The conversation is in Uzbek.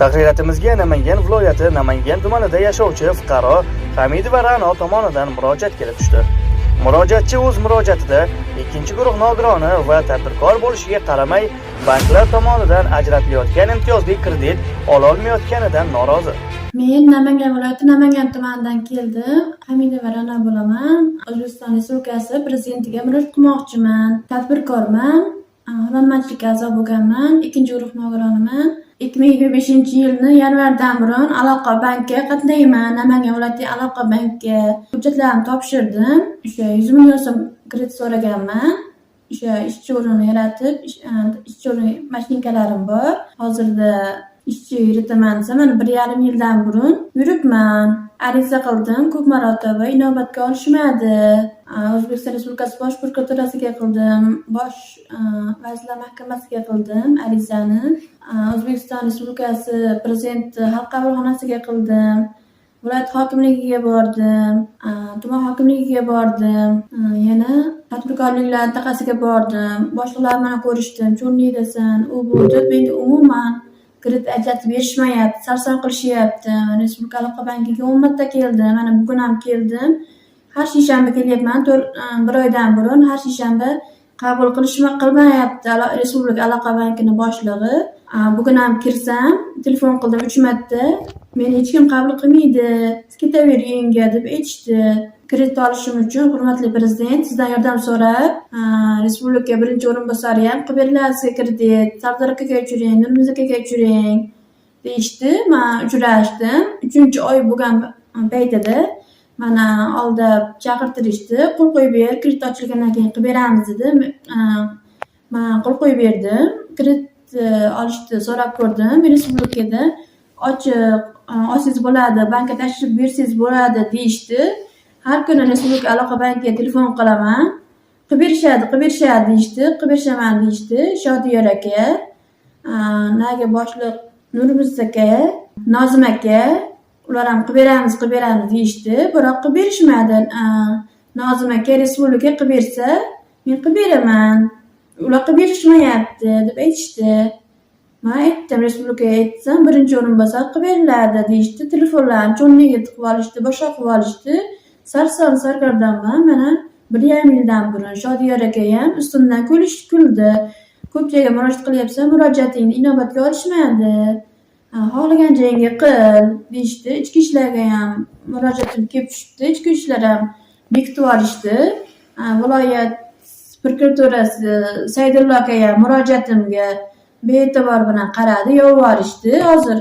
Tahriyatimizga Namangan viloyati Namangan tumanida yashovchi fuqaro Hamidova Ra'no tomonidan murojaat kelib tushdi. Murojaatchi o'z murojaatida ikkinchi guruh nogironi va tadbirkor bo'lishiga qaramay, banklar tomonidan ajratilayotgan imtiyozli kredit ola olmayotganidan norozi. Men Namangan viloyati Namangan tumanidan keldim. Hamidova Ra'no bo'laman. O'zbekiston Respublikasi prezidentiga murojaat qilmoqchiman. Tadbirkorman. Hurmatchilikka a'zo bo'lganman. Ikkinchi guruh nogironiman. 2025-yilni yanvardan burun Aloqa bankka qatnayman. Namangan viloyati Aloqa bankka hujjatlarimni topshirdim. O'sha 100 million so'm kredit so'raganman. O'sha ishchi o'rnini yaratib, ishchi o'rni mashinkalarim bor. Hozirda ishchi yuritaman desa, mana 1,5 yildan burun yuribman. Ariza qildim, ko'p marotaba inobatga olishmadi. O'zbekiston Respublikasi Bosh prokuraturasiga qildim, Bosh vazirlar mahkamasiga qildim arizani. O'zbekiston Respublikasi Prezidenti xalq qabulxonasiga qildim. Viloyat hokimligiga bordim, tuman hokimligiga bordim, yana tadbirkorliklar taqasiga bordim. Boshliqlar bilan ko'rishdim, cho'nlidasan, u bo'ldi. Menga umuman kredit ajratib berishmayapti, sarson qilishyapti. Respublika aloqa bankiga 10 marta keldim, mana bugun ham keldim. Har seshanba kelyapman, 1 oydan burun har seshanba qabul qilmayapti Respublika aloqa bankining boshlig'i. Bugun ham kirsam, telefon qildim 3 marta. Meni hech kim qabul qilmaydi, siz ketavering deb aytishdi. Kredit olishim uchun hurmatli prezident sizdan yordam so'rab, respublika birinchi o'rinbosari ham qilib beriladi sizga kredit, Sardor akaga uchuring, Nurmiz akaga uchuring deyishdi. Men uchrashdim. 3-oy bo'lgan paytida mana oldi chaqirtirishdi. Qo'l qo'yib ber, kredit ochilgandan keyin qilib beramiz dedi. Men qo'l qo'yib berdim. Kredit olishni so'rab ko'rdim. Respublikada olsangiz bo'ladi, bankka tashrif bersangiz bo'ladi deyishdi. Har kuni Respublika aloqa bankiga telefon qilaman. Qilib berishadi deyishdi, qilib berishaman deyishdi. Shodiyor aka, nagi boshliq Nurmiz aka, Nozim aka, ular ham qilib beramiz deyishdi. Biroq qilib berishmadi. Nozim aka Respublika qilib bersa, men qilib beraman. Ular qilib berishmayapti deb aytishdi. Men aytdim, Respublikaga aytsam, birinchi o'rinbosar qilib beriladi deyishdi. Telefonlarni cho'nliga tiqib olishdi, boshqa qilib olishdi. Sarson sargardonman. Mana 1,5 yildan burun Shodiyor aka ham ustimdan kuldi. Ko'p joyga murojaat qilyapsan, murojaatingni inobatga olishmadi. Xohlagan joyingga qil deyishdi. Ichki ishlarga ham murojaatim kelib tushdi. Ichki ishlar ham bekitib olishdi. Viloyat prokuraturasi Saydullo aka ham murojaatimga be'tibor bilan qaradi, yozib yuborishdi. Hozir